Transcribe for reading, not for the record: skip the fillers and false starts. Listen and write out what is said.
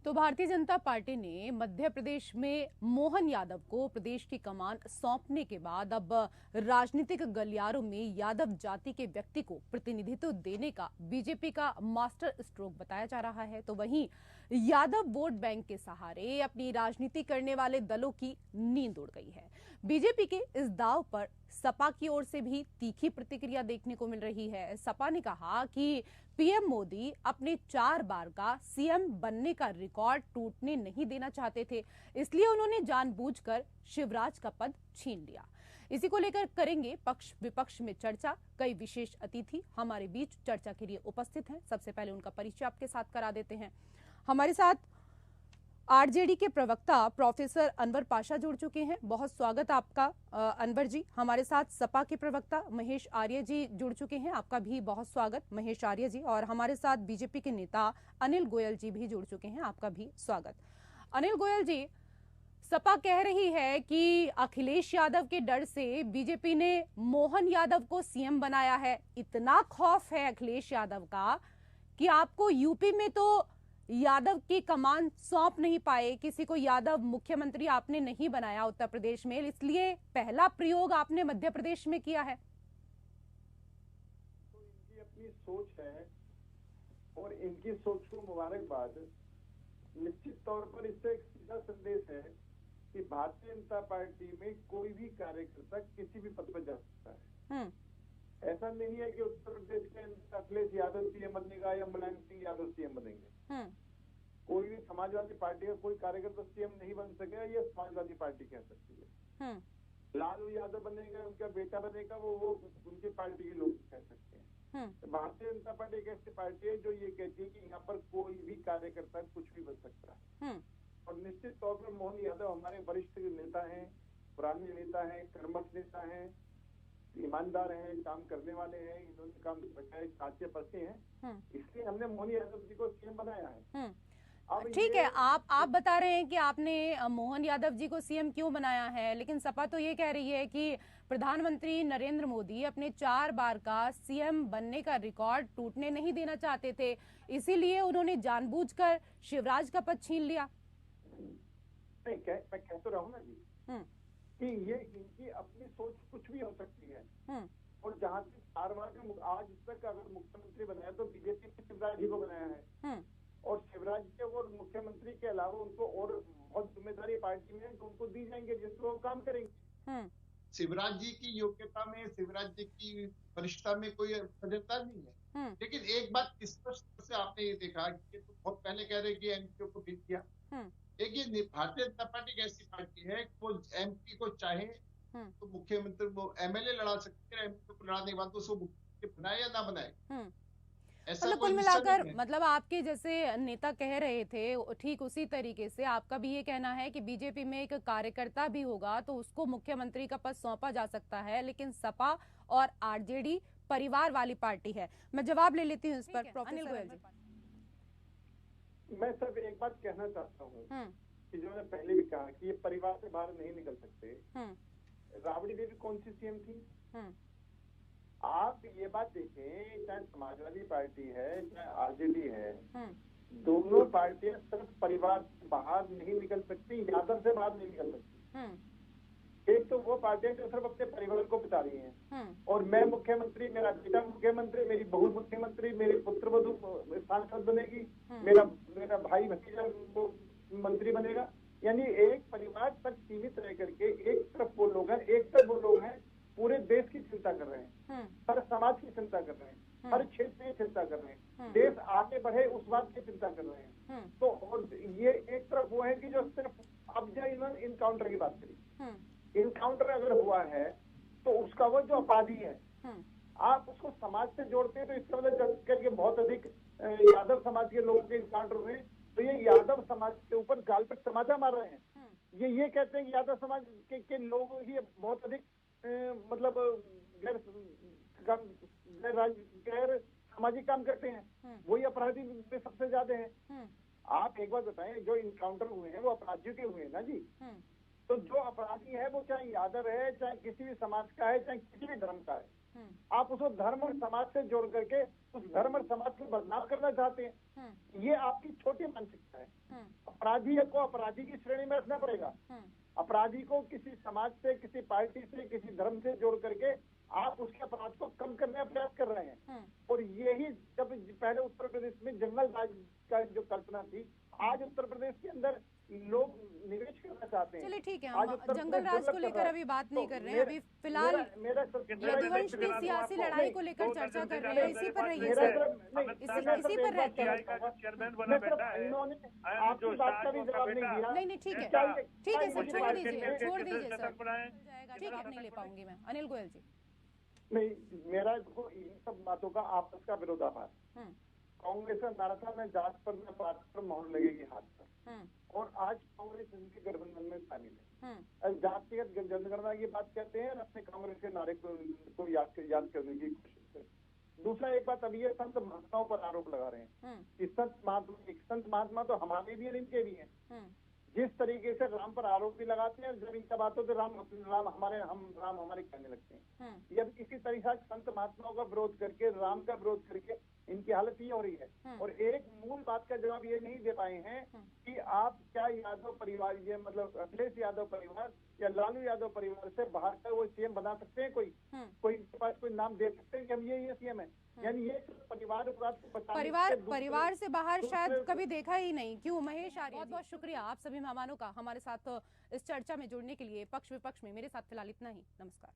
तो भारतीय जनता पार्टी ने मध्य प्रदेश में मोहन यादव को प्रदेश की कमान सौंपने के बाद अब राजनीतिक गलियारों में यादव जाति के व्यक्ति को प्रतिनिधित्व देने का बीजेपी का मास्टर स्ट्रोक बताया जा रहा है। तो वहीं यादव वोट बैंक के सहारे अपनी राजनीति करने वाले दलों की नींद उड़ गई है। बीजेपी के इस दाव पर सपा की ओर से भी तीखी प्रतिक्रिया देखने को मिल रही है। सपा ने कहा कि पीएम मोदी अपने 4 बार का सीएम बनने का रिकॉर्ड टूटने नहीं देना चाहते थे, इसलिए उन्होंने जानबूझकर शिवराज का पद छीन लिया। इसी को लेकर करेंगे पक्ष विपक्ष में चर्चा। कई विशेष अतिथि हमारे बीच चर्चा के लिए उपस्थित हैं। सबसे पहले उनका परिचय आपके साथ करा देते हैं। हमारे साथ आरजेडी के प्रवक्ता प्रोफेसर अनवर पाशा जुड़ चुके हैं। बहुत स्वागत आपका अनवर जी। हमारे साथ सपा के प्रवक्ता महेश आर्य जी जुड़ चुके हैं। आपका भी बहुत स्वागत महेश आर्य जी। और हमारे साथ बीजेपी के नेता अनिल गोयल जी भी जुड़ चुके हैं। आपका भी स्वागत। अनिल गोयल जी, सपा कह रही है कि अखिलेश यादव के डर से बीजेपी ने मोहन यादव को सीएम बनाया है। इतना खौफ है अखिलेश यादव का कि आपको यूपी में तो यादव की कमान सौंप नहीं पाए, किसी को यादव मुख्यमंत्री आपने नहीं बनाया उत्तर प्रदेश में, इसलिए पहला प्रयोग आपने मध्य प्रदेश में किया है। तो इनकी अपनी सोच है और इनकी सोच को मुबारकबाद। निश्चित तौर पर इससे एक सीधा संदेश है कि भारतीय जनता पार्टी में कोई भी कार्यकर्ता किसी भी पद पर जा सकता है। ऐसा नहीं है कि उत्तर प्रदेश के अंदर अखिलेश यादव सीएम बनेगा या मुलायम सिंह यादव सीएम बनेंगे। कोई भी समाजवादी पार्टी का कोई कार्यकर्ता सीएम नहीं बन सकेगा, ये समाजवादी पार्टी कह सकती है। लालू यादव बनेगा, उनका बेटा बनेगा, वो उनकी पार्टी के लोग कह सकते हैं। तो भारतीय जनता पार्टी एक ऐसी पार्टी है जो ये कहती है कि यहाँ पर कोई भी कार्यकर्ता कुछ भी बन सकता है। और निश्चित तौर पर मोहन यादव हमारे वरिष्ठ नेता हैं, पुराने नेता हैं, कर्मठ नेता हैं, ईमानदार हैं, काम करने वाले हैं, इन्होंने काम बचाए साचे पसे हैं, इसलिए हमने मोहन यादव जी को सीएम बनाया है। ठीक है, आप बता रहे हैं कि आपने मोहन यादव जी को सीएम क्यों बनाया है, लेकिन सपा तो ये कह रही है कि प्रधानमंत्री नरेंद्र मोदी अपने 4 बार का सीएम बनने का रिकॉर्ड टूटने नहीं देना चाहते थे, इसीलिए उन्होंने जानबूझकर शिवराज का पद छीन लिया। नहीं, मैं कह तो रहा हूँ ना जी कि ये इनकी अपनी सोच कुछ भी हो सकती है। और जहाँ से 4 बार का आज तक अगर मुख्यमंत्री बनाया तो बीजेपी ने शिवराज जी को बनाया है। और शिवराज के और मुख्यमंत्री के अलावा उनको और बहुत जिम्मेदारी पार्टी में उनको दी जाएंगे जिसको वो काम करेंगे। शिवराज जी की योग्यता में, शिवराज जी की वरिष्ठता में कोई सजगता नहीं है। लेकिन एक बात स्पष्ट से आपने ये देखा कि तो बहुत पहले कह रहे कि एमपी को बीत दिया। एक ये भारतीय जनता पार्टी एक ऐसी पार्टी है वो एमपी को चाहे तो मुख्यमंत्री वो एमएलए लड़ा सकते हैं, एमपी को लड़ाने के बाद तो उसको मुख्यमंत्री बनाए या ना बनाए। मतलब कुल मिलाकर मतलब आपके जैसे नेता कह रहे थे ठीक उसी तरीके से आपका भी ये कहना है कि बीजेपी में एक कार्यकर्ता भी होगा तो उसको मुख्यमंत्री का पद सौंपा जा सकता है, लेकिन सपा और आरजेडी परिवार वाली पार्टी है। मैं जवाब ले लेती हूँ इस पर प्रोफेसर गोयल जी। मैं सिर्फ एक बात कहना चाहता हूँ कि जो मैंने पहले भी कहा कि ये परिवार से बाहर नहीं निकल सकते। राबड़ी देवी कौन सी सीएम थी? आप ये बात देखें, चाहे समाजवादी पार्टी है चाहे आरजेडी है, दोनों पार्टियां सिर्फ परिवार से बाहर नहीं निकल सकती, यादव से बाहर नहीं निकल सकती। एक तो वो पार्टियां जो सिर्फ अपने परिवार को बचा रही हैं और मैं मुख्यमंत्री, मेरा बेटा मुख्यमंत्री, मेरी बहू मुख्यमंत्री, मेरी पुत्रवधू सांसद बनेगी, मेरा भाई भतीजा मंत्री बनेगा। यानी एक परिवार तक सीमित रह करके एक तरफ वो लोग हैं, एक तरफ वो लोग हैं पूरे देश की चिंता कर रहे हैं, हर समाज की चिंता कर रहे हैं, हर क्षेत्र की चिंता कर रहे हैं, देश आगे बढ़े उस बात की चिंता कर रहे हैं। तो और ये एक तरफ वो है कि जो सिर्फ अब जो इन्होंने इनकाउंटर की बात करी, इनकाउंटर अगर हुआ है तो उसका वो जो अपराधी है आप उसको समाज से जोड़ते हैं तो इसका मतलब करके बहुत अधिक यादव समाज के लोगों के इनकाउंटर हुए तो ये यादव समाज के ऊपर गाल पर तमाचा मार रहे हैं। ये कहते हैं कि यादव समाज के लोग ही बहुत अधिक मतलब गैर सामाजिक काम करते हैं, वही अपराधी में सबसे ज्यादा हैं। आप एक बार बताएं, जो इनकाउंटर हुए हैं वो अपराधियों के हुए हैं ना जी। तो जो अपराधी है वो चाहे यादव है, चाहे किसी भी समाज का है, चाहे किसी भी धर्म का है, आप उसको धर्म और समाज से जोड़ करके उस धर्म और समाज को बदनाम करना चाहते हैं। ये आपकी छोटी मानसिकता है। अपराधी को अपराधी की श्रेणी में रखना पड़ेगा। अपराधी को किसी समाज से, किसी पार्टी से, किसी धर्म से जोड़ करके आप उसके अपराध को कम करने का प्रयास कर रहे हैं। और यही जब पहले उत्तर प्रदेश में जंगल राज का जो कल्पना थी, आज उत्तर प्रदेश के अंदर लोग निवेश करना चाहते हैं। चलिए ठीक है, हम जंगल राज को लेकर अभी बात नहीं कर रहे हैं। अभी फिलहाल यदुवंश की सियासी लड़ाई को लेकर चर्चा कर रहे हैं। इसी पर रहिए सर, इसी पर रहते हैं। आपकी बात का भी जवाब नहीं दिया। नहीं ठीक है सर, छोड़ दीजिए सर, ठीक है, नहीं ले पाऊंगी मैं। अनिल गोयल जी। नहीं, मेरा इन सब बातों का आपस का विरोधाभास। कांग्रेस का नारा था, मैं जात पर न पात पर मोहर लगेगी हाथ पर, और आज कांग्रेस इनके गठबंधन में शामिल है। जातिगत जनगणना की बात कहते हैं और अपने कांग्रेस के नारे को याद करने की कोशिश करते। दूसरा एक बात, अभी ये संत महात्माओं पर आरोप लगा रहे हैं कि संत महात्मा तो हमारे भी और इनके भी हैं। जिस तरीके से राम पर आरोप भी लगाते हैं, जब इनका बात हो तो राम हमारे कहने लगते हैं। जब इसी तरीके से संत महात्माओं का विरोध करके, राम का विरोध करके इनकी हालत ये हो रही है। और एक मूल बात का जवाब ये नहीं दे पाए हैं कि आप क्या यादव परिवार, ये मतलब अखिलेश यादव परिवार या लालू यादव परिवार से बाहर का वो सीएम बना सकते हैं? कोई के पास कोई नाम दे सकते हैं कि हम ये सीएम है? यानी ये परिवार परिवार से बाहर शायद कभी देखा ही नहीं। क्यों महेश आर्य, बहुत बहुत शुक्रिया आप सभी मेहमानों का हमारे साथ इस चर्चा में जुड़ने के लिए। पक्ष विपक्ष में मेरे साथ फिलहाल इतना ही। नमस्कार।